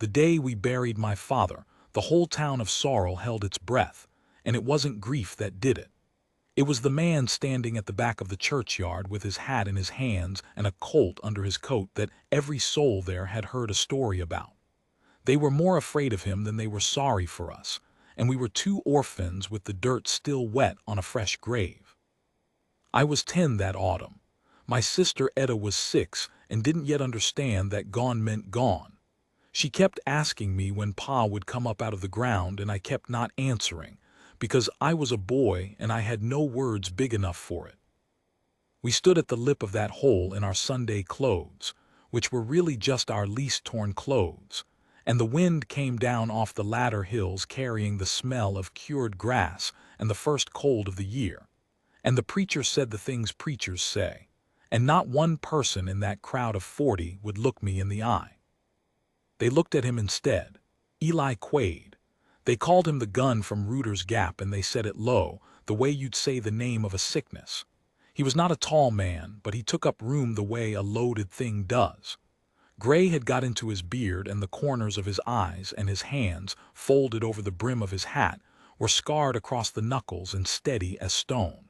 The day we buried my father, the whole town of Sorrel held its breath, and it wasn't grief that did it. It was the man standing at the back of the churchyard with his hat in his hands and a colt under his coat that every soul there had heard a story about. They were more afraid of him than they were sorry for us, and we were two orphans with the dirt still wet on a fresh grave. I was 10 that autumn. My sister Etta was 6 and didn't yet understand that gone meant gone. She kept asking me when Pa would come up out of the ground, and I kept not answering, because I was a boy and I had no words big enough for it. We stood at the lip of that hole in our Sunday clothes, which were really just our least torn clothes, and the wind came down off the latter hills carrying the smell of cured grass and the first cold of the year. And the preacher said the things preachers say, and not one person in that crowd of 40 would look me in the eye. They looked at him instead, Eli Quaid. They called him the gun from Rooter's Gap, and they said it low, the way you'd say the name of a sickness. He was not a tall man, but he took up room the way a loaded thing does. Gray had got into his beard, and the corners of his eyes and his hands, folded over the brim of his hat, were scarred across the knuckles and steady as stone.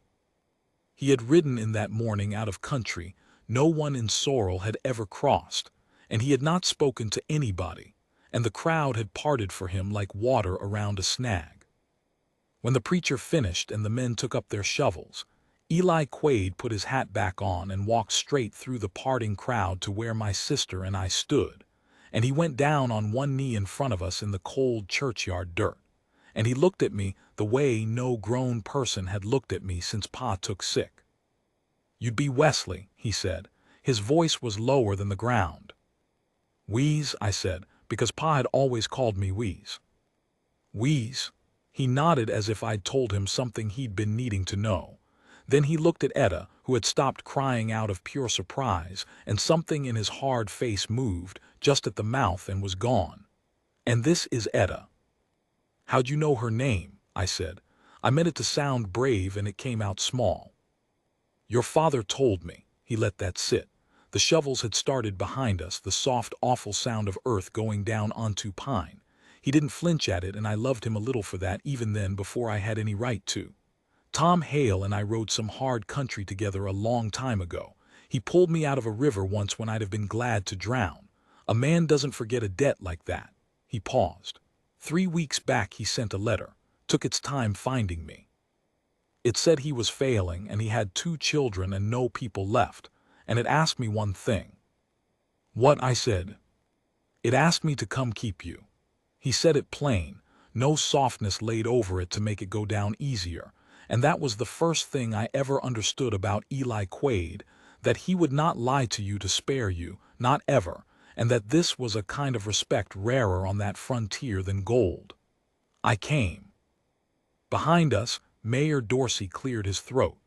He had ridden in that morning out of country no one in Sorrel had ever crossed, and he had not spoken to anybody, and the crowd had parted for him like water around a snag. When the preacher finished and the men took up their shovels, Eli Quaid put his hat back on and walked straight through the parting crowd to where my sister and I stood, and he went down on one knee in front of us in the cold churchyard dirt, and he looked at me the way no grown person had looked at me since Pa took sick. "You'd be Wesley," he said. His voice was lower than the ground. "Wheeze," I said, because Pa had always called me Wheeze. "Wheeze." He nodded as if I'd told him something he'd been needing to know. Then he looked at Etta, who had stopped crying out of pure surprise, and something in his hard face moved just at the mouth and was gone. "And this is Etta." "How'd you know her name?" I said. I meant it to sound brave, and it came out small. "Your father told me." He let that sit. The shovels had started behind us, the soft, awful sound of earth going down onto pine. He didn't flinch at it, and I loved him a little for that even then, before I had any right to. Tom Hale and I rode some hard country together a long time ago. He pulled me out of a river once when I'd have been glad to drown. A man doesn't forget a debt like that. He paused. 3 weeks back he sent a letter. Took its time finding me. It said he was failing, and he had 2 children and no people left. And it asked me one thing. "What?" I said. "It asked me to come keep you." He said it plain, no softness laid over it to make it go down easier, and that was the first thing I ever understood about Eli Quaid, that he would not lie to you to spare you, not ever, and that this was a kind of respect rarer on that frontier than gold. I came. Behind us, Mayor Dorsey cleared his throat.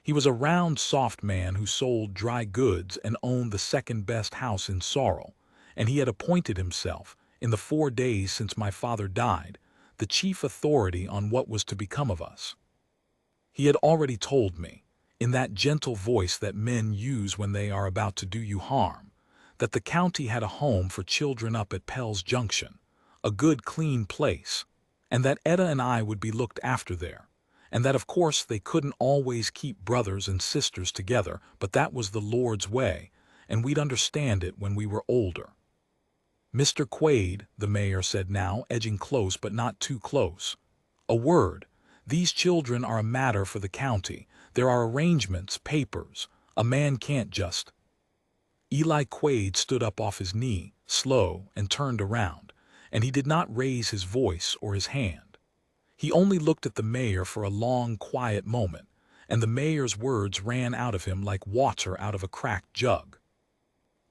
He was a round, soft man who sold dry goods and owned the second-best house in Sorrel, and he had appointed himself, in the 4 days since my father died, the chief authority on what was to become of us. He had already told me, in that gentle voice that men use when they are about to do you harm, that the county had a home for children up at Pell's Junction, a good, clean place, and that Etta and I would be looked after there. And that of course they couldn't always keep brothers and sisters together, but that was the Lord's way, and we'd understand it when we were older. "Mr. Quaid," the mayor said now, edging close but not too close. "A word. These children are a matter for the county. There are arrangements, papers. A man can't just—" Eli Quaid stood up off his knee, slow, and turned around, and he did not raise his voice or his hand. He only looked at the mayor for a long, quiet moment, and the mayor's words ran out of him like water out of a cracked jug.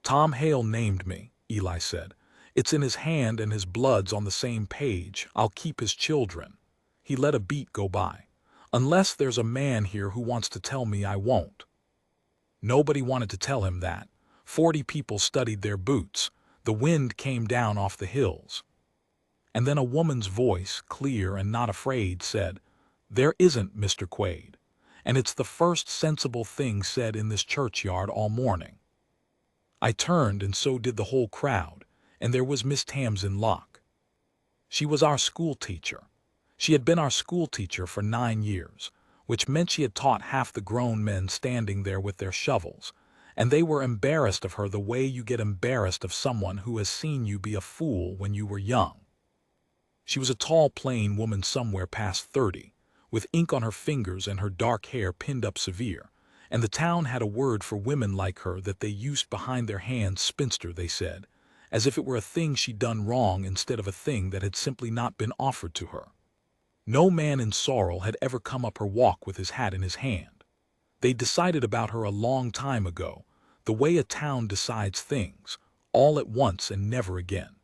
"Tom Hale named me," Eli said. "It's in his hand and his blood's on the same page. I'll keep his children." He let a beat go by. "Unless there's a man here who wants to tell me I won't." Nobody wanted to tell him that. 40 people studied their boots. The wind came down off the hills. And then a woman's voice, clear and not afraid, said, "There isn't, Mr. Quaid." And it's the first sensible thing said in this churchyard all morning. I turned, and so did the whole crowd. and there was Miss Tamsin Locke. She was our school teacher. She had been our school teacher for 9 years, which meant she had taught half the grown men standing there with their shovels, and they were embarrassed of her the way you get embarrassed of someone who has seen you be a fool when you were young. She was a tall, plain woman somewhere past 30, with ink on her fingers and her dark hair pinned up severe, and the town had a word for women like her that they used behind their hands, spinster, they said, as if it were a thing she'd done wrong instead of a thing that had simply not been offered to her. No man in Sorrel had ever come up her walk with his hat in his hand. They'd decided about her a long time ago, the way a town decides things, all at once and never again.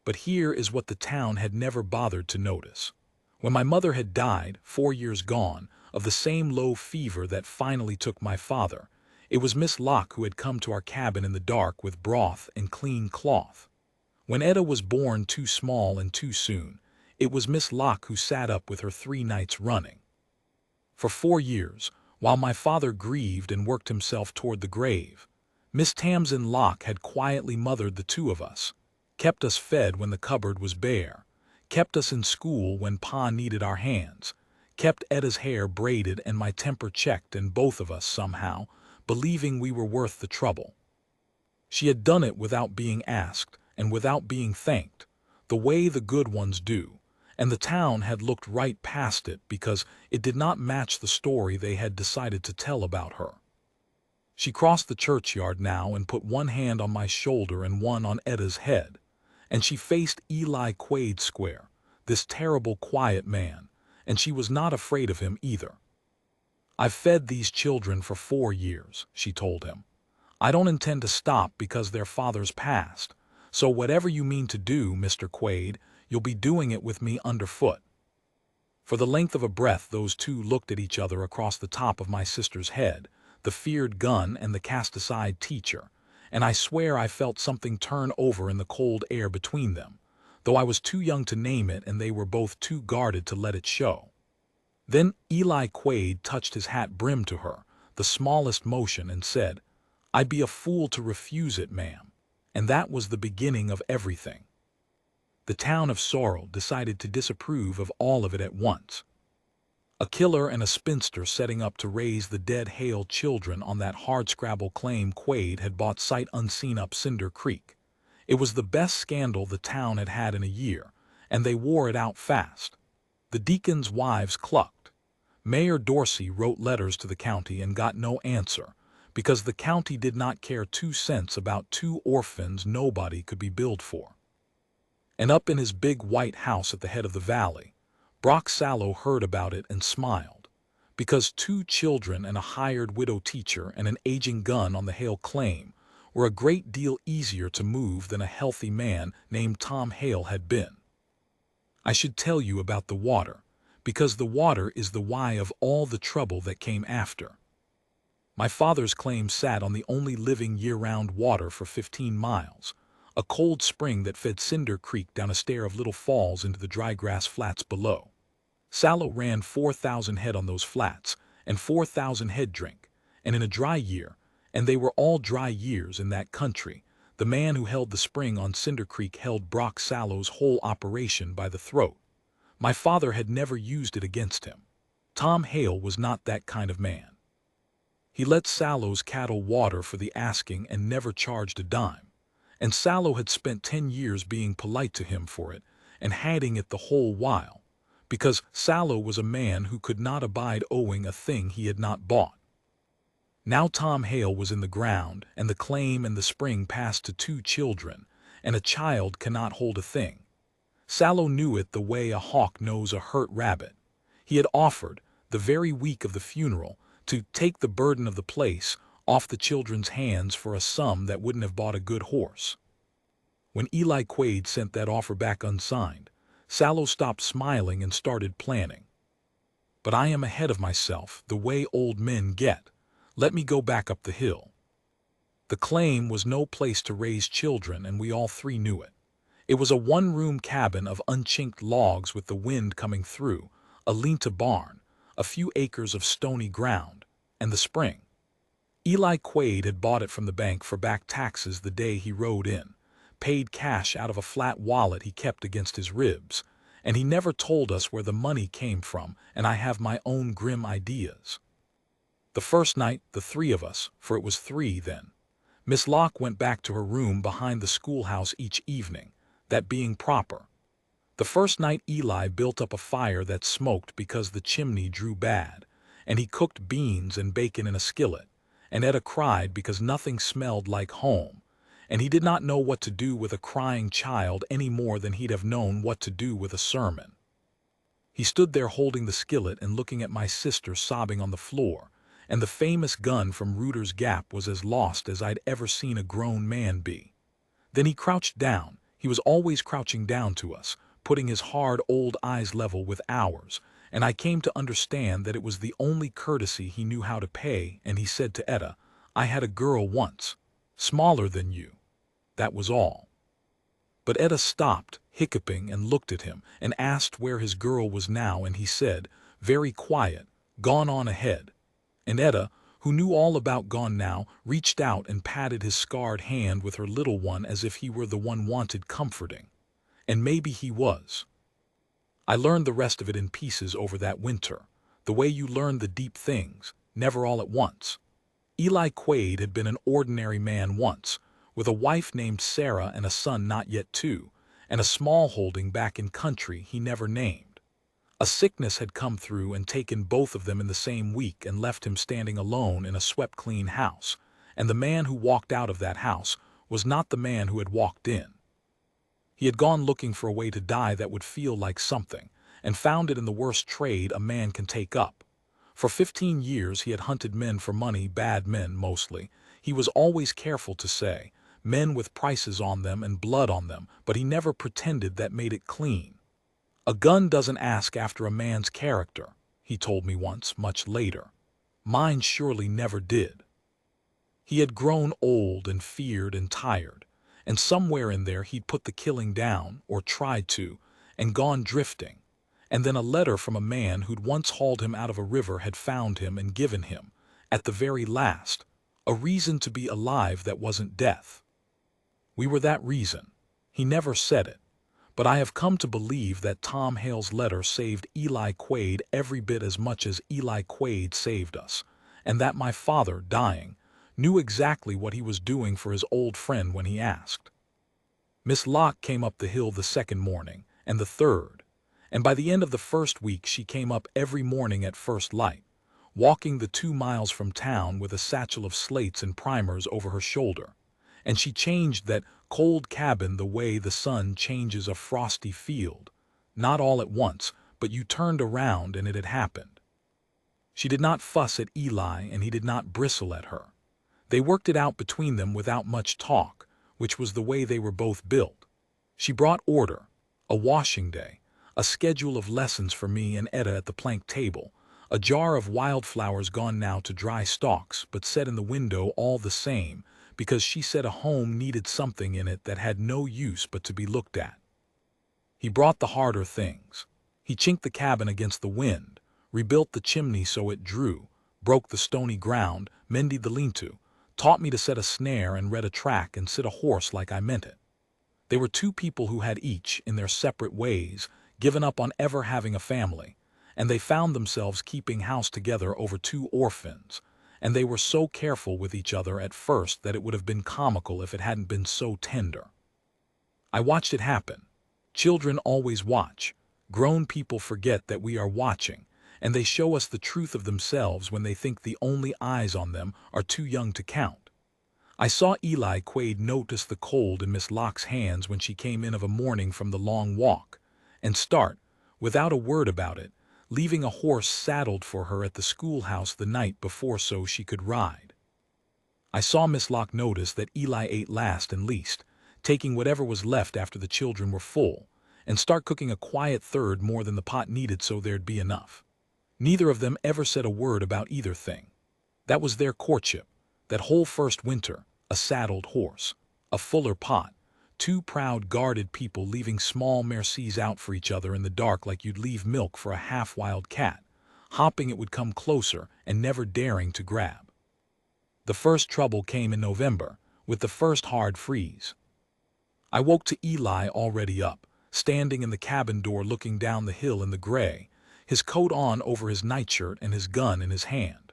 But here is what the town had never bothered to notice. When my mother had died, 4 years gone, of the same low fever that finally took my father, it was Miss Locke who had come to our cabin in the dark with broth and clean cloth. When Etta was born too small and too soon, it was Miss Locke who sat up with her 3 nights running. For 4 years, while my father grieved and worked himself toward the grave, Miss Tamsin Locke had quietly mothered the 2 of us, kept us fed when the cupboard was bare, kept us in school when Pa needed our hands, kept Etta's hair braided and my temper checked, and both of us, somehow, believing we were worth the trouble. She had done it without being asked and without being thanked, the way the good ones do, and the town had looked right past it because it did not match the story they had decided to tell about her. She crossed the churchyard now and put one hand on my shoulder and one on Etta's head, and she faced Eli Quaid square, this terrible quiet man, and she was not afraid of him either. "I've fed these children for 4 years," she told him. "I don't intend to stop because their fathers passed, so whatever you mean to do, Mr. Quaid, you'll be doing it with me underfoot." For the length of a breath those 2 looked at each other across the top of my sister's head, the feared gun and the cast-aside teacher, and I swear I felt something turn over in the cold air between them, though I was too young to name it and they were both too guarded to let it show. Then Eli Quaid touched his hat brim to her, the smallest motion, and said, "I'd be a fool to refuse it, ma'am," and that was the beginning of everything. The town of Sorrel decided to disapprove of all of it at once. A killer and a spinster setting up to raise the dead Hale children on that hardscrabble claim Quaid had bought sight unseen up Cinder Creek. It was the best scandal the town had had in a year, and they wore it out fast. The deacons' wives clucked. Mayor Dorsey wrote letters to the county and got no answer, because the county did not care 2 cents about 2 orphans nobody could be billed for. And up in his big white house at the head of the valley, Brock Sallow heard about it and smiled, because 2 children and a hired widow teacher and an aging gun on the Hale claim were a great deal easier to move than a healthy man named Tom Hale had been. I should tell you about the water, because the water is the why of all the trouble that came after. My father's claim sat on the only living year-round water for 15 miles, a cold spring that fed Cinder Creek down a stair of little falls into the dry grass flats below. Sallow ran 4,000 head on those flats, and 4,000 head drink, and in a dry year, and they were all dry years in that country, the man who held the spring on Cinder Creek held Brock Sallow's whole operation by the throat. My father had never used it against him. Tom Hale was not that kind of man. He let Sallow's cattle water for the asking and never charged a dime, and Sallow had spent 10 years being polite to him for it and handing it the whole while, because Sallow was a man who could not abide owing a thing he had not bought. Now Tom Hale was in the ground, and the claim and the spring passed to 2 children, and a child cannot hold a thing. Sallow knew it the way a hawk knows a hurt rabbit. He had offered, the very week of the funeral, to take the burden of the place off the children's hands for a sum that wouldn't have bought a good horse. When Eli Quaid sent that offer back unsigned, Sallow stopped smiling and started planning. But I am ahead of myself, the way old men get. Let me go back up the hill. The claim was no place to raise children, and we all 3 knew it. It was a 1-room cabin of unchinked logs with the wind coming through, a lean-to barn, a few acres of stony ground, and the spring. Eli Quaid had bought it from the bank for back taxes the day he rode in, paid cash out of a flat wallet he kept against his ribs, and he never told us where the money came from, and I have my own grim ideas. The first night, the three of us, for it was three then, Miss Locke went back to her room behind the schoolhouse each evening, that being proper. The first night Eli built up a fire that smoked because the chimney drew bad, and he cooked beans and bacon in a skillet, and Etta cried because nothing smelled like home, and he did not know what to do with a crying child any more than he'd have known what to do with a sermon. He stood there holding the skillet and looking at my sister sobbing on the floor, and the famous gun from Rooter's Gap was as lost as I'd ever seen a grown man be. Then he crouched down. He was always crouching down to us, putting his hard old eyes level with ours, and I came to understand that it was the only courtesy he knew how to pay, and he said to Etta, "I had a girl once, smaller than you." That was all. But Etta stopped, hiccuping, and looked at him, and asked where his girl was now, and he said, very quiet, "Gone on ahead." And Etta, who knew all about gone now, reached out and patted his scarred hand with her little one as if he were the one wanted comforting. And maybe he was. I learned the rest of it in pieces over that winter, the way you learn the deep things, never all at once. Eli Quaid had been an ordinary man once, with a wife named Sarah and a son not yet 2, and a small holding back in country he never named. A sickness had come through and taken both of them in the same week and left him standing alone in a swept-clean house, and the man who walked out of that house was not the man who had walked in. He had gone looking for a way to die that would feel like something, and found it in the worst trade a man can take up. For 15 years he had hunted men for money, bad men mostly. He was always careful to say, men with prices on them and blood on them, but he never pretended that made it clean. A gun doesn't ask after a man's character, he told me once, much later. Mine surely never did. He had grown old and feared and tired, and somewhere in there he'd put the killing down, or tried to, and gone drifting. And then a letter from a man who'd once hauled him out of a river had found him and given him, at the very last, a reason to be alive that wasn't death. We were that reason. He never said it. But I have come to believe that Tom Hale's letter saved Eli Quaid every bit as much as Eli Quaid saved us, and that my father, dying, knew exactly what he was doing for his old friend when he asked. Miss Locke came up the hill the second morning, and the third, and by the end of the first week she came up every morning at first light, walking the 2 miles from town with a satchel of slates and primers over her shoulder, and she changed that cold cabin the way the sun changes a frosty field, not all at once, but you turned around and it had happened. She did not fuss at Eli and he did not bristle at her. They worked it out between them without much talk, which was the way they were both built. She brought order, a washing day, a schedule of lessons for me and Etta at the plank table, a jar of wildflowers gone now to dry stalks but set in the window all the same, because she said a home needed something in it that had no use but to be looked at. He brought the harder things. He chinked the cabin against the wind, rebuilt the chimney so it drew, broke the stony ground, mended the lean-to, taught me to set a snare and read a track and sit a horse like I meant it. They were 2 people who had each, in their separate ways, given up on ever having a family, and they found themselves keeping house together over 2 orphans, and they were so careful with each other at first that it would have been comical if it hadn't been so tender. I watched it happen. Children always watch. Grown people forget that we are watching, and they show us the truth of themselves when they think the only eyes on them are too young to count. I saw Eli Quaid notice the cold in Miss Locke's hands when she came in of a morning from the long walk, and start, without a word about it, leaving a horse saddled for her at the schoolhouse the night before so she could ride. I saw Miss Locke notice that Eli ate last and least, taking whatever was left after the children were full, and start cooking a quiet third more than the pot needed so there'd be enough. Neither of them ever said a word about either thing. That was their courtship, that whole first winter, a saddled horse, a fuller pot, 2 proud guarded people leaving small mercies out for each other in the dark like you'd leave milk for a half-wild cat, hopping it would come closer and never daring to grab. The first trouble came in November, with the first hard freeze. I woke to Eli already up, standing in the cabin door looking down the hill in the gray, his coat on over his nightshirt and his gun in his hand.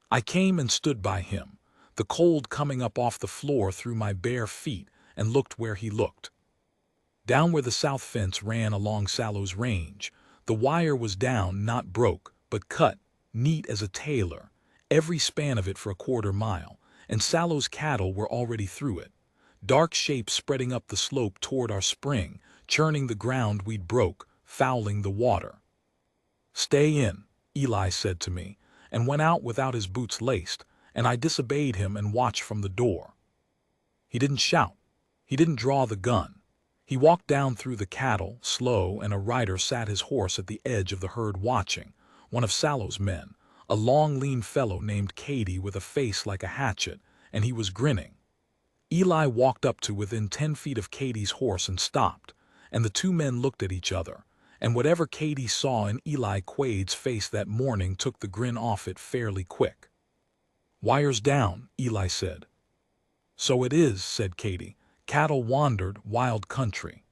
I came and stood by him, the cold coming up off the floor through my bare feet, and looked where he looked. Down where the south fence ran along Sallow's range, the wire was down, not broke, but cut, neat as a tailor, every span of it for a quarter-mile, and Sallow's cattle were already through it, dark shapes spreading up the slope toward our spring, churning the ground we'd broke, fouling the water. "Stay in," Eli said to me, and went out without his boots laced, and I disobeyed him and watched from the door. He didn't shout. He didn't draw the gun. He walked down through the cattle, slow, and a rider sat his horse at the edge of the herd watching, one of Sallow's men, a long, lean fellow named Katie with a face like a hatchet, and he was grinning. Eli walked up to within 10 feet of Katie's horse and stopped, and the two men looked at each other, and whatever Katie saw in Eli Quade's face that morning took the grin off it fairly quick. "Wire's down," Eli said. "So it is," said Katie. "Cattle wandered, wild country."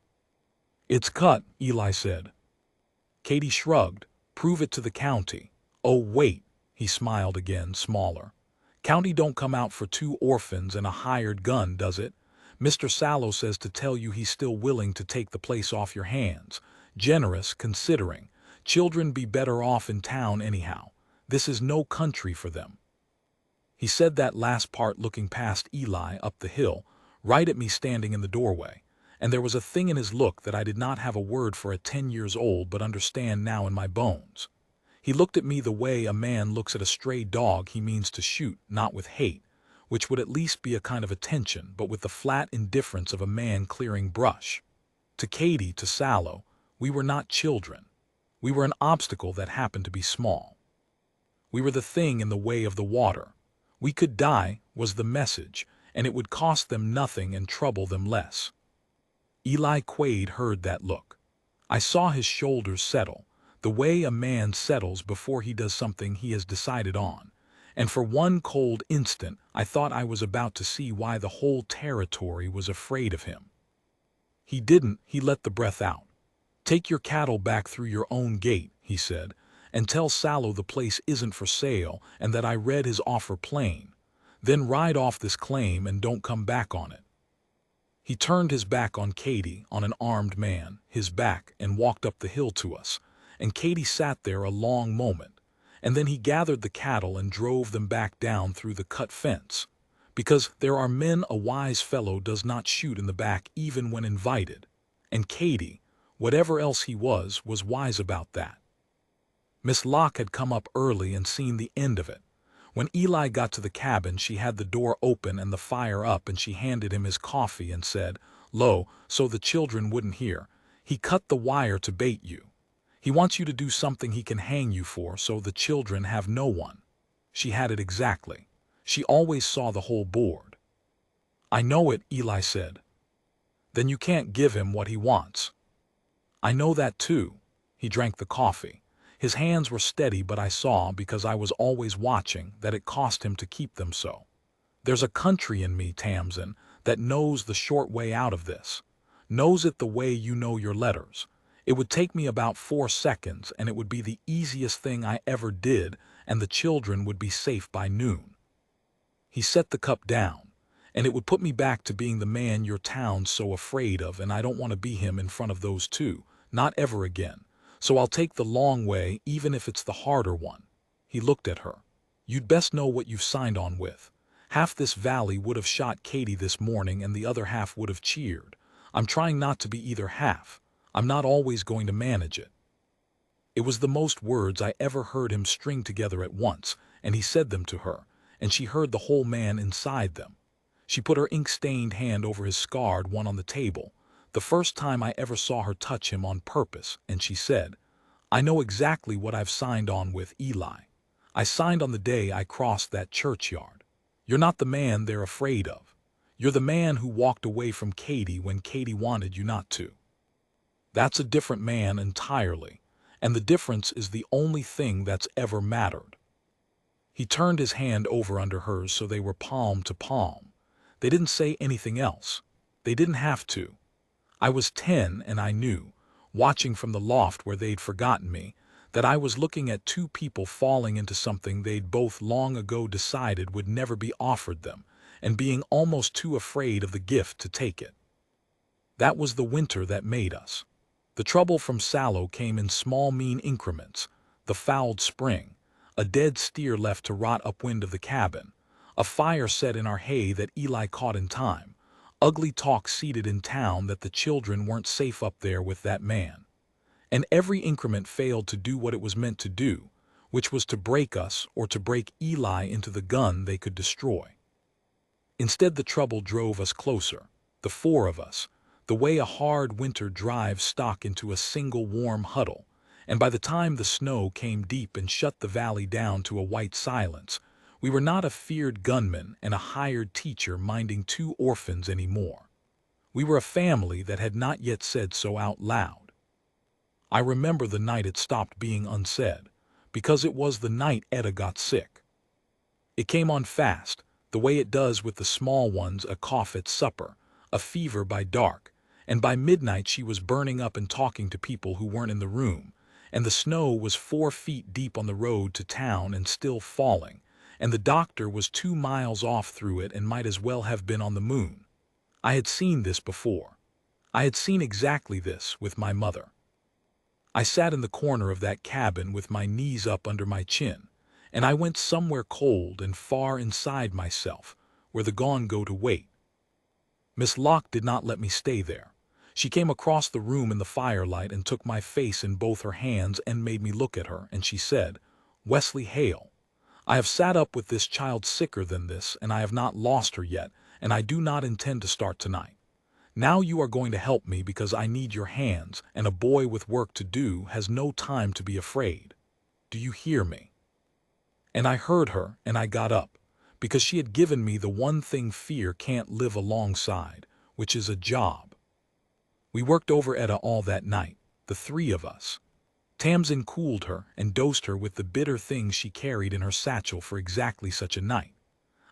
"It's cut," Eli said. Katie shrugged. "Prove it to the county." "Oh, wait," he smiled again, smaller. "County don't come out for 2 orphans and a hired gun, does it? Mr. Sallow says to tell you he's still willing to take the place off your hands. Generous, considering. Children be better off in town anyhow. This is no country for them." He said that last part looking past Eli up the hill, right at me standing in the doorway, and there was a thing in his look that I did not have a word for at 10 years old but understand now in my bones. He looked at me the way a man looks at a stray dog he means to shoot, not with hate, which would at least be a kind of attention, but with the flat indifference of a man clearing brush. To Katie, to Sallow, we were not children. We were an obstacle that happened to be small. We were the thing in the way of the water. We could die, was the message, and it would cost them nothing and trouble them less. Eli Quade heard that look. I saw his shoulders settle, the way a man settles before he does something he has decided on, and for one cold instant I thought I was about to see why the whole territory was afraid of him. He didn't, he let the breath out. "Take your cattle back through your own gate," he said, "and tell Sallow the place isn't for sale and that I read his offer plain. Then ride off this claim and don't come back on it." He turned his back on Katie, on an armed man, his back, and walked up the hill to us, and Katie sat there a long moment, and then he gathered the cattle and drove them back down through the cut fence, because there are men a wise fellow does not shoot in the back even when invited, and Katie, whatever else he was wise about that. Miss Locke had come up early and seen the end of it. When Eli got to the cabin, she had the door open and the fire up, and she handed him his coffee and said, "Lo, so the children wouldn't hear. He cut the wire to bait you. He wants you to do something he can hang you for, so the children have no one." She had it exactly. She always saw the whole board. "I know it," Eli said. "Then you can't give him what he wants." "I know that too." He drank the coffee. His hands were steady, but I saw, because I was always watching, that it cost him to keep them so. "There's a country in me, Tamsin, that knows the short way out of this. Knows it the way you know your letters. It would take me about 4 seconds, and it would be the easiest thing I ever did, and the children would be safe by noon." He set the cup down. "And it would put me back to being the man your town's so afraid of, and I don't want to be him in front of those two, not ever again. So I'll take the long way, even if it's the harder one." He looked at her. "You'd best know what you've signed on with. Half this valley would have shot Katie this morning and the other half would have cheered. I'm trying not to be either half. I'm not always going to manage it." It was the most words I ever heard him string together at once, and he said them to her, and she heard the whole man inside them. She put her ink-stained hand over his scarred one on the table, the first time I ever saw her touch him on purpose, and she said, "I know exactly what I've signed on with, Eli. I signed on the day I crossed that churchyard. You're not the man they're afraid of. You're the man who walked away from Katie when Katie wanted you not to. That's a different man entirely, and the difference is the only thing that's ever mattered." He turned his hand over under hers so they were palm to palm. They didn't say anything else. They didn't have to. I was 10 and I knew, watching from the loft where they'd forgotten me, that I was looking at two people falling into something they'd both long ago decided would never be offered them, and being almost too afraid of the gift to take it. That was the winter that made us. The trouble from Sallow came in small mean increments: the fouled spring, a dead steer left to rot upwind of the cabin, a fire set in our hay that Eli caught in time, ugly talk seated in town that the children weren't safe up there with that man. And every increment failed to do what it was meant to do, which was to break us or to break Eli into the gun they could destroy. Instead, the trouble drove us closer, the four of us, the way a hard winter drives stock into a single warm huddle, and by the time the snow came deep and shut the valley down to a white silence, we were not a feared gunman and a hired teacher minding two orphans anymore. We were a family that had not yet said so out loud. I remember the night it stopped being unsaid, because it was the night Etta got sick. It came on fast, the way it does with the small ones: a cough at supper, a fever by dark, and by midnight she was burning up and talking to people who weren't in the room, and the snow was 4 feet deep on the road to town and still falling, and the doctor was 2 miles off through it and might as well have been on the moon. I had seen this before. I had seen exactly this with my mother. I sat in the corner of that cabin with my knees up under my chin, and I went somewhere cold and far inside myself, where the gone go to wait. Miss Locke did not let me stay there. She came across the room in the firelight and took my face in both her hands and made me look at her, and she said, "Wesley Hale, I have sat up with this child sicker than this, and I have not lost her yet, and I do not intend to start tonight. Now you are going to help me because I need your hands, and a boy with work to do has no time to be afraid. Do you hear me?" And I heard her, and I got up, because she had given me the one thing fear can't live alongside, which is a job. We worked over Etta all that night, the 3 of us. Tamsin cooled her and dosed her with the bitter things she carried in her satchel for exactly such a night.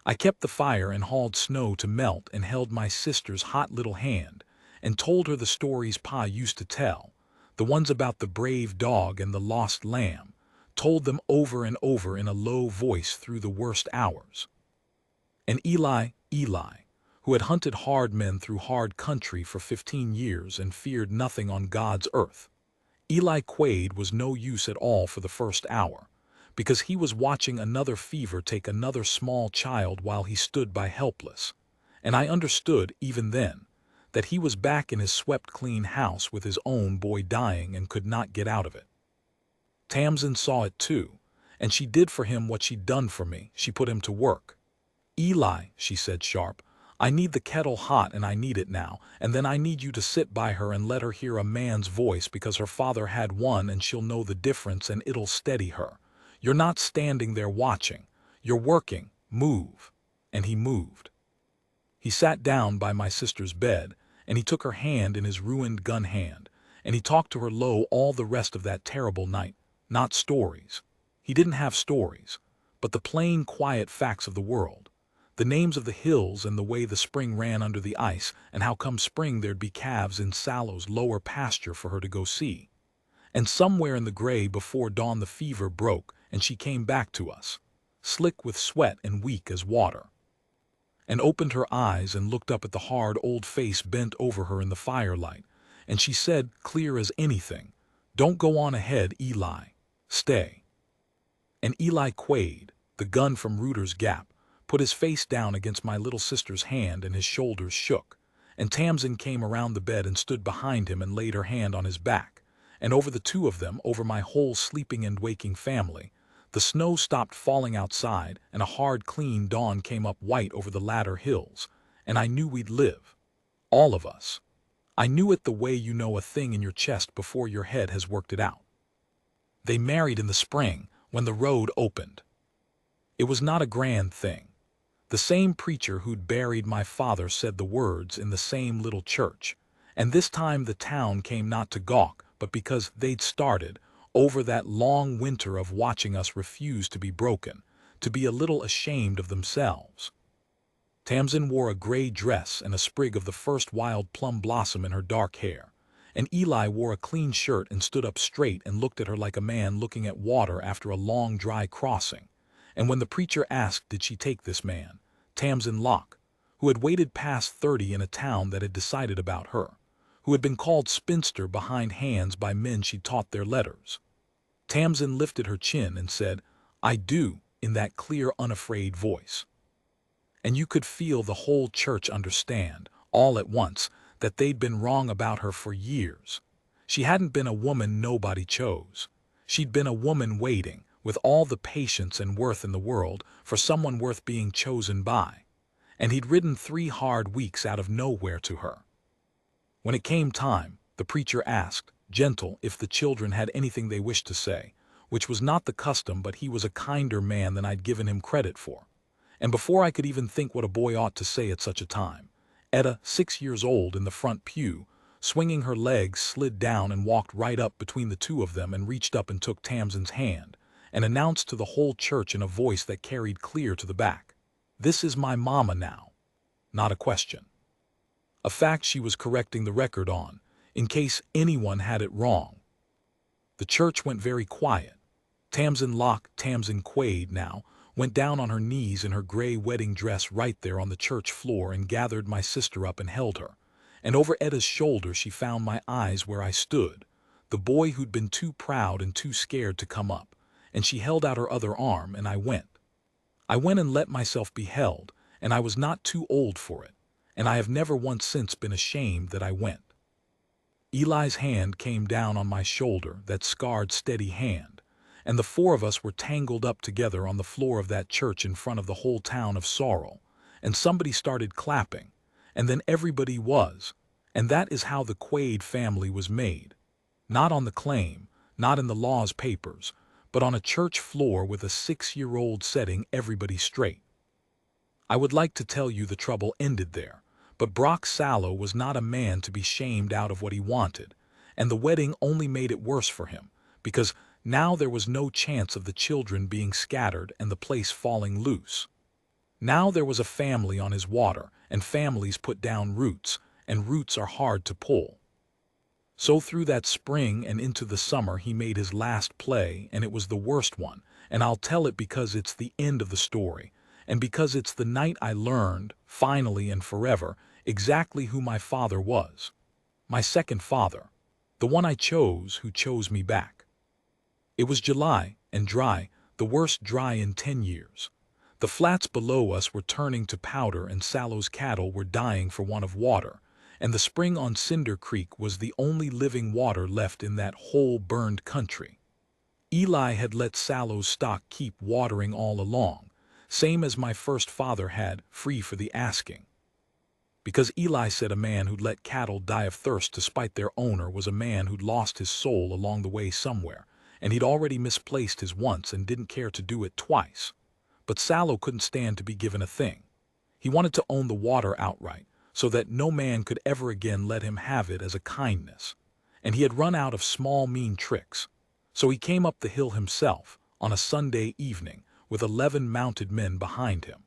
I kept the fire and hauled snow to melt and held my sister's hot little hand and told her the stories Pa used to tell, the ones about the brave dog and the lost lamb, told them over and over in a low voice through the worst hours. And Eli, who had hunted hard men through hard country for 15 years and feared nothing on God's earth, Eli Quaid was no use at all for the first hour, because he was watching another fever take another small child while he stood by helpless, and I understood, even then, that he was back in his swept-clean house with his own boy dying and could not get out of it. Tamsin saw it too, and she did for him what she'd done for me. She put him to work. "Eli," she said sharp, "I need the kettle hot, and I need it now, and then I need you to sit by her and let her hear a man's voice, because her father had one and she'll know the difference and it'll steady her. You're not standing there watching. You're working. Move." And he moved. He sat down by my sister's bed, and he took her hand in his ruined gun hand, and he talked to her low all the rest of that terrible night. Not stories. He didn't have stories, but the plain, quiet facts of the world. The names of the hills and the way the spring ran under the ice, and how come spring there'd be calves in Sallow's lower pasture for her to go see. And somewhere in the gray before dawn the fever broke, and she came back to us, slick with sweat and weak as water, and opened her eyes and looked up at the hard old face bent over her in the firelight, and she said, clear as anything, "Don't go on ahead, Eli. Stay." And Eli Quaid, the gun from Rooter's Gap, put his face down against my little sister's hand, and his shoulders shook, and Tamsin came around the bed and stood behind him and laid her hand on his back, and over the 2 of them, over my whole sleeping and waking family, the snow stopped falling outside, and a hard, clean dawn came up white over the latter hills, and I knew we'd live. All of us. I knew it the way you know a thing in your chest before your head has worked it out. They married in the spring, when the road opened. It was not a grand thing. The same preacher who'd buried my father said the words in the same little church, and this time the town came not to gawk, but because they'd started, over that long winter of watching us refuse to be broken, to be a little ashamed of themselves. Tamsin wore a gray dress and a sprig of the first wild plum blossom in her dark hair, and Eli wore a clean shirt and stood up straight and looked at her like a man looking at water after a long dry crossing. And when the preacher asked did she take this man, Tamsin Locke, who had waited past 30 in a town that had decided about her, who had been called spinster behind hands by men she taught their letters, Tamsin lifted her chin and said, "I do," in that clear, unafraid voice. And you could feel the whole church understand, all at once, that they'd been wrong about her for years. She hadn't been a woman nobody chose. She'd been a woman waiting, with all the patience and worth in the world, for someone worth being chosen by. And he'd ridden 3 hard weeks out of nowhere to her. When it came time, the preacher asked, gentle, if the children had anything they wished to say, which was not the custom, but he was a kinder man than I'd given him credit for. And before I could even think what a boy ought to say at such a time, Etta, 6 years old, in the front pew, swinging her legs, slid down and walked right up between the two of them and reached up and took Tamsin's hand, and announced to the whole church in a voice that carried clear to the back, "This is my mama now." Not a question. A fact she was correcting the record on, in case anyone had it wrong. The church went very quiet. Tamsin Locke, Tamsin Quaid now, went down on her knees in her gray wedding dress right there on the church floor and gathered my sister up and held her. And over Etta's shoulder she found my eyes where I stood, the boy who'd been too proud and too scared to come up, and she held out her other arm and I went. I went and let myself be held, and I was not too old for it, and I have never once since been ashamed that I went. Eli's hand came down on my shoulder, that scarred, steady hand, and the 4 of us were tangled up together on the floor of that church in front of the whole town of Sorrel, and somebody started clapping, and then everybody was, and that is how the Quaid family was made. Not on the claim, not in the law's papers, but on a church floor with a 6-year-old setting everybody straight. I would like to tell you the trouble ended there, but Brock Sallow was not a man to be shamed out of what he wanted, and the wedding only made it worse for him, because now there was no chance of the children being scattered and the place falling loose. Now there was a family on his water, and families put down roots, and roots are hard to pull. So through that spring and into the summer he made his last play, and it was the worst one, and I'll tell it because it's the end of the story, and because it's the night I learned, finally and forever, exactly who my father was. My second father, the one I chose, who chose me back. It was July, and dry, the worst dry in 10 years. The flats below us were turning to powder and Sallow's cattle were dying for want of water, and the spring on Cinder Creek was the only living water left in that whole burned country. Eli had let Sallow's stock keep watering all along, same as my first father had, free for the asking. Because Eli said a man who'd let cattle die of thirst to spite their owner was a man who'd lost his soul along the way somewhere, and he'd already misplaced his once and didn't care to do it twice. But Sallow couldn't stand to be given a thing. He wanted to own the water outright, so that no man could ever again let him have it as a kindness. And he had run out of small, mean tricks. So he came up the hill himself, on a Sunday evening, with 11 mounted men behind him.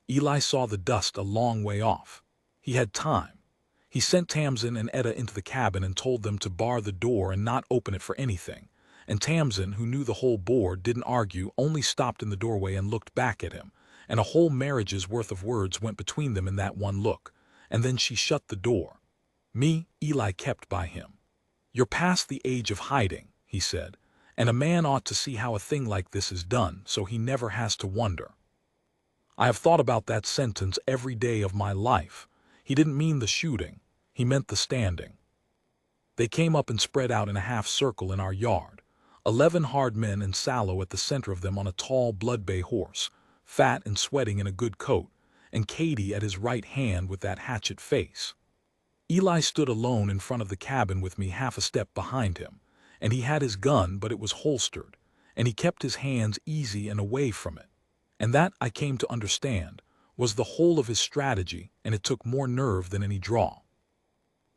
Eli saw the dust a long way off. He had time. He sent Tamsin and Etta into the cabin and told them to bar the door and not open it for anything. And Tamsin, who knew the whole board, didn't argue, only stopped in the doorway and looked back at him, and a whole marriage's worth of words went between them in that one look, and then she shut the door. Me, Eli kept by him. "You're past the age of hiding," he said, "and a man ought to see how a thing like this is done, so he never has to wonder." I have thought about that sentence every day of my life. He didn't mean the shooting, he meant the standing. They came up and spread out in a half circle in our yard, 11 hard men and Sallow at the center of them on a tall blood bay horse, fat and sweating in a good coat, and Katie at his right hand with that hatchet face. Eli stood alone in front of the cabin with me half a step behind him, and he had his gun, but it was holstered, and he kept his hands easy and away from it. And that, I came to understand, was the whole of his strategy, and it took more nerve than any draw.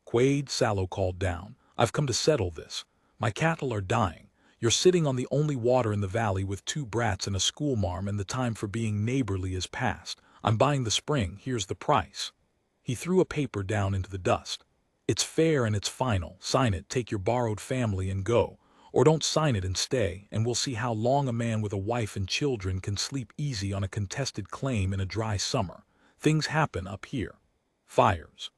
"Quaid," Sallow called down, "I've come to settle this. My cattle are dying. You're sitting on the only water in the valley with 2 brats and a schoolmarm, and the time for being neighborly is past. I'm buying the spring, here's the price. He threw a paper down into the dust. It's fair and it's final. Sign it, take your borrowed family and go. Or don't sign it and stay, and we'll see how long a man with a wife and children can sleep easy on a contested claim in a dry summer. Things happen up here. Fires.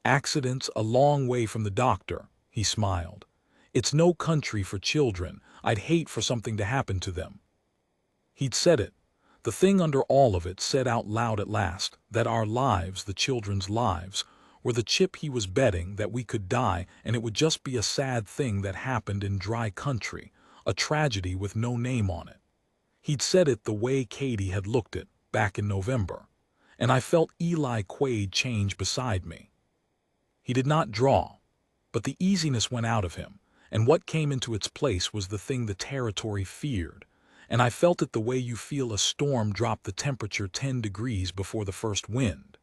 Accidents a long way from the doctor, he smiled. It's no country for children. I'd hate for something to happen to them. He'd said it. The thing under all of it said out loud at last, that our lives, the children's lives, were the chip he was betting, that we could die and it would just be a sad thing that happened in dry country, a tragedy with no name on it. He'd said it the way Katie had looked it, back in November, and I felt Eli Quaid change beside me. He did not draw, but the easiness went out of him, and what came into its place was the thing the territory feared, and I felt it the way you feel a storm drop the temperature 10 degrees before the first wind.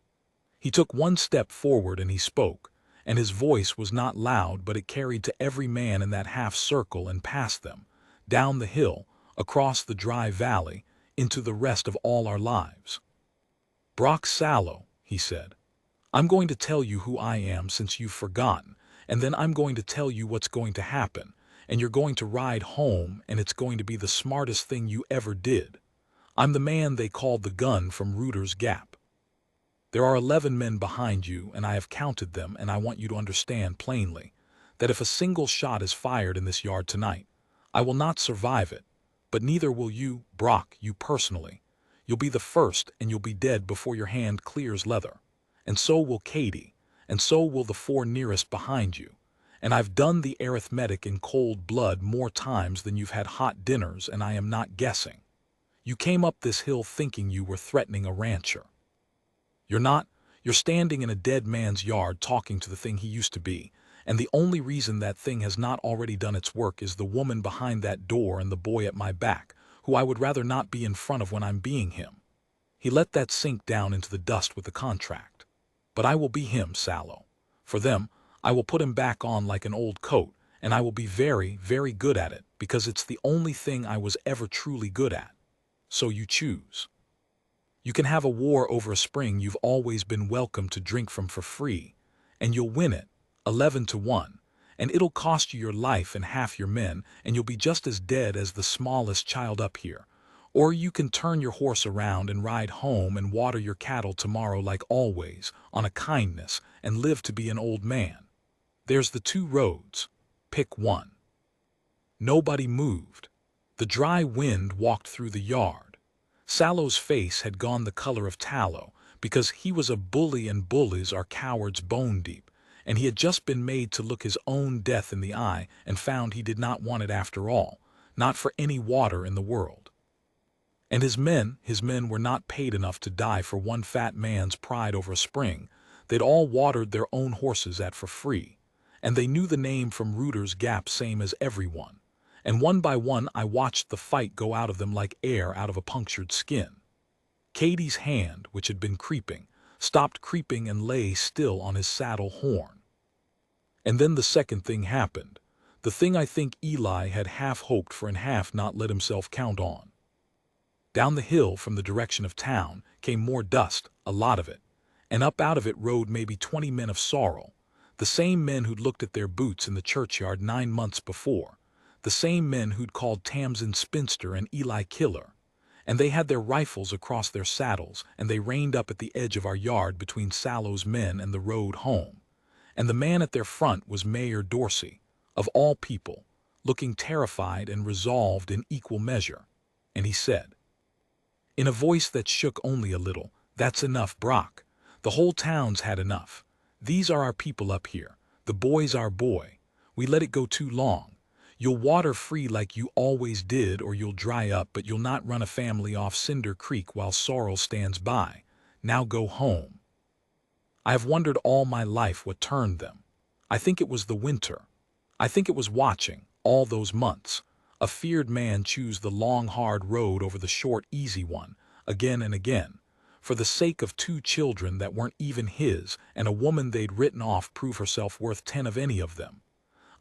He took one step forward and he spoke, and his voice was not loud, but it carried to every man in that half circle and past them, down the hill, across the dry valley, into the rest of all our lives. Brock Sallow, he said, I'm going to tell you who I am since you've forgotten, and then I'm going to tell you what's going to happen, and you're going to ride home, and it's going to be the smartest thing you ever did. I'm the man they called the gun from Ruther's Gap. There are 11 men behind you, and I have counted them, and I want you to understand plainly that if a single shot is fired in this yard tonight, I will not survive it, but neither will you, Brock, you personally. You'll be the first, and you'll be dead before your hand clears leather. And so will Katie, and so will the 4 nearest behind you. And I've done the arithmetic in cold blood more times than you've had hot dinners, and I am not guessing. You came up this hill thinking you were threatening a rancher. You're not. You're standing in a dead man's yard talking to the thing he used to be, and the only reason that thing has not already done its work is the woman behind that door and the boy at my back, who I would rather not be in front of when I'm being him. He let that sink down into the dust with the contract. But I will be him, Sallow. For them, I will put him back on like an old coat, and I will be very, very good at it, because it's the only thing I was ever truly good at. So you choose. You can have a war over a spring you've always been welcome to drink from for free, and you'll win it, 11-1, and it'll cost you your life and half your men, and you'll be just as dead as the smallest child up here. Or you can turn your horse around and ride home and water your cattle tomorrow like always, on a kindness, and live to be an old man. There's the 2 roads. Pick one. Nobody moved. The dry wind walked through the yard. Sallow's face had gone the color of tallow, because he was a bully and bullies are cowards bone deep, and he had just been made to look his own death in the eye and found he did not want it after all, not for any water in the world. And his men were not paid enough to die for one fat man's pride over a spring. They'd all watered their own horses at for free, and they knew the name from Ruther's Gap same as everyone. And one by one I watched the fight go out of them like air out of a punctured skin. Katie's hand, which had been creeping, stopped creeping and lay still on his saddle horn. And then the second thing happened, the thing I think Eli had half hoped for and half not let himself count on. Down the hill from the direction of town came more dust, a lot of it, and up out of it rode maybe 20 men of sorrow, the same men who'd looked at their boots in the churchyard 9 months before, the same men who'd called Tamsin spinster and Eli killer, and they had their rifles across their saddles, and they reined up at the edge of our yard between Sallow's men and the road home, and the man at their front was Mayor Dorsey, of all people, looking terrified and resolved in equal measure, and he said, in a voice that shook only a little, "That's enough, Brock. The whole town's had enough. These are our people up here. The boy's our boy. We let it go too long. You'll water free like you always did, or you'll dry up, but you'll not run a family off Cinder Creek while sorrel stands by. Now go home." I have wondered all my life what turned them. I think it was the winter. I think it was watching, all those months, a feared man choose the long hard road over the short easy one, again and again, for the sake of 2 children that weren't even his, and a woman they'd written off prove herself worth 10 of any of them,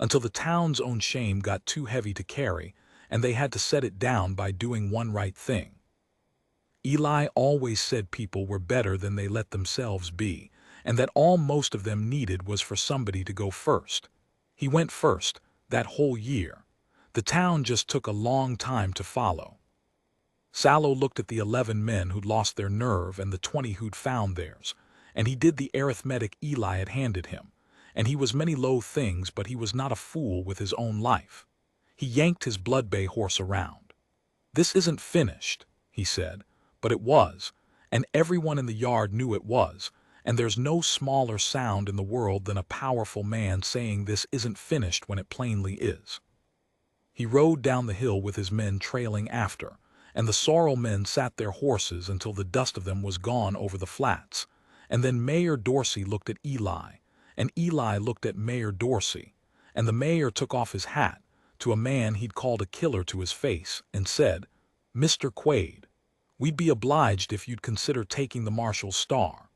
until the town's own shame got too heavy to carry, and they had to set it down by doing one right thing. Eli always said people were better than they let themselves be, and that all most of them needed was for somebody to go first. He went first, that whole year. The town just took a long time to follow. Sallow looked at the 11 men who'd lost their nerve and the 20 who'd found theirs, and he did the arithmetic Eli had handed him, and he was many low things, but he was not a fool with his own life. He yanked his blood bay horse around. "This isn't finished," he said, but it was, and everyone in the yard knew it was, and there's no smaller sound in the world than a powerful man saying this isn't finished when it plainly is. He rode down the hill with his men trailing after, and the sorrel men sat their horses until the dust of them was gone over the flats, and then Mayor Dorsey looked at Eli, and Eli looked at Mayor Dorsey, and the mayor took off his hat to a man he'd called a killer to his face and said, "Mr. Quaid, we'd be obliged if you'd consider taking the Marshal's star.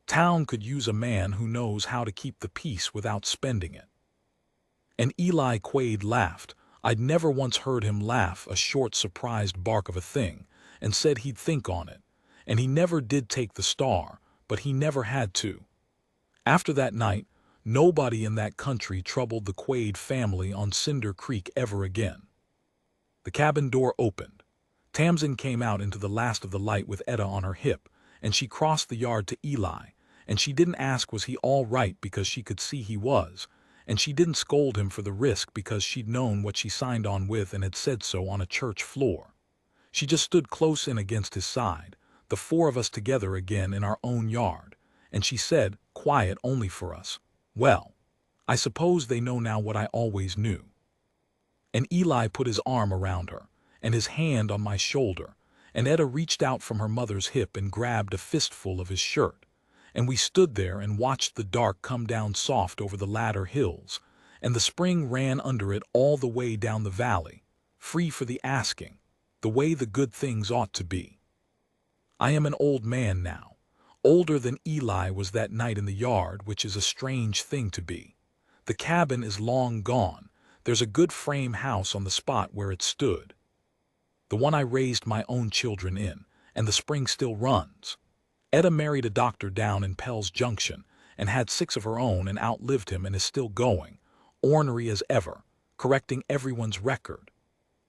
Town could use a man who knows how to keep the peace without spending it." And Eli Quaid laughed. I'd never once heard him laugh, a short surprised bark of a thing, and said he'd think on it, and he never did take the star, but he never had to. After that night, nobody in that country troubled the Quaid family on Cinder Creek ever again. The cabin door opened. Tamsin came out into the last of the light with Etta on her hip, and she crossed the yard to Eli, and she didn't ask was he all right because she could see he was, and she didn't scold him for the risk because she'd known what she signed on with and had said so on a church floor. She just stood close in against his side, the four of us together again in our own yard, and she said, quiet only for us, "Well, I suppose they know now what I always knew." And Eli put his arm around her, and his hand on my shoulder, and Etta reached out from her mother's hip and grabbed a fistful of his shirt, and we stood there and watched the dark come down soft over the ladder hills, and the spring ran under it all the way down the valley, free for the asking, the way the good things ought to be. I am an old man now, older than Eli was that night in the yard, which is a strange thing to be. The cabin is long gone. There's a good frame house on the spot where it stood, the one I raised my own children in, and the spring still runs. Etta married a doctor down in Pell's Junction and had 6 of her own and outlived him and is still going, ornery as ever, correcting everyone's record.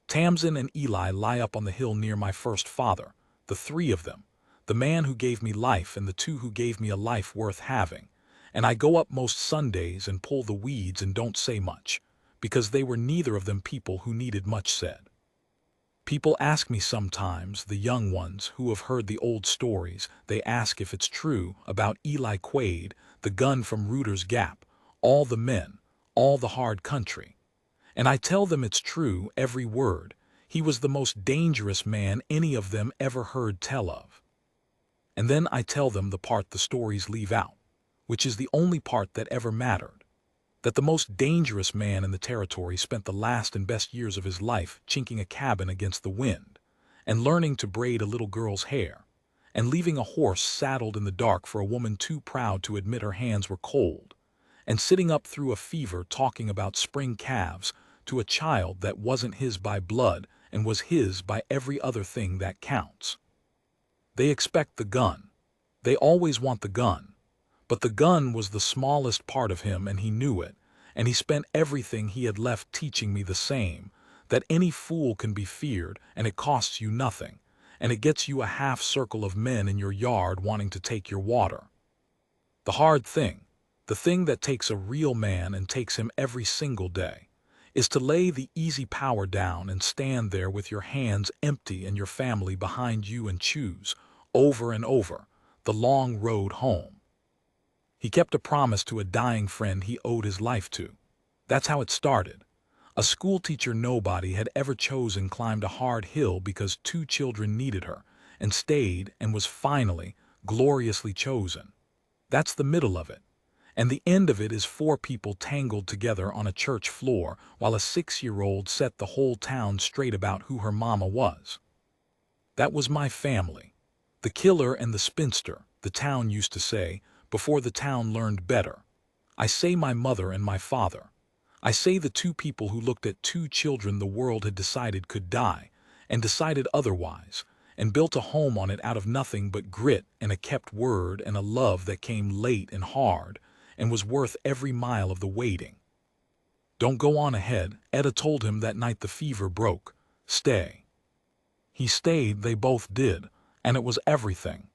Tamsin and Eli lie up on the hill near my first father, the 3 of them, the man who gave me life and the 2 who gave me a life worth having, and I go up most Sundays and pull the weeds and don't say much, because they were neither of them people who needed much said. People ask me sometimes, the young ones who have heard the old stories, they ask if it's true about Eli Quaid, the gun from Rooter's Gap, all the men, all the hard country. And I tell them it's true, every word. He was the most dangerous man any of them ever heard tell of. And then I tell them the part the stories leave out, which is the only part that ever mattered. That the most dangerous man in the territory spent the last and best years of his life chinking a cabin against the wind, and learning to braid a little girl's hair, and leaving a horse saddled in the dark for a woman too proud to admit her hands were cold, and sitting up through a fever talking about spring calves to a child that wasn't his by blood and was his by every other thing that counts. They expect the gun. They always want the gun. But the gun was the smallest part of him, and he knew it, and he spent everything he had left teaching me the same, that any fool can be feared, and it costs you nothing, and it gets you a half circle of men in your yard wanting to take your water. The hard thing, the thing that takes a real man and takes him every single day, is to lay the easy power down and stand there with your hands empty and your family behind you and choose, over and over, the long road home. He kept a promise to a dying friend he owed his life to. That's how it started. A schoolteacher nobody had ever chosen climbed a hard hill because 2 children needed her, and stayed and was finally, gloriously chosen. That's the middle of it. And the end of it is 4 people tangled together on a church floor while a 6-year-old set the whole town straight about who her mama was. That was my family. The killer and the spinster, the town used to say, before the town learned better. I say my mother and my father. I say the 2 people who looked at 2 children the world had decided could die, and decided otherwise, and built a home on it out of nothing but grit and a kept word and a love that came late and hard and was worth every mile of the waiting. Don't go on ahead, Etta told him that night the fever broke. Stay. He stayed, they both did, and it was everything.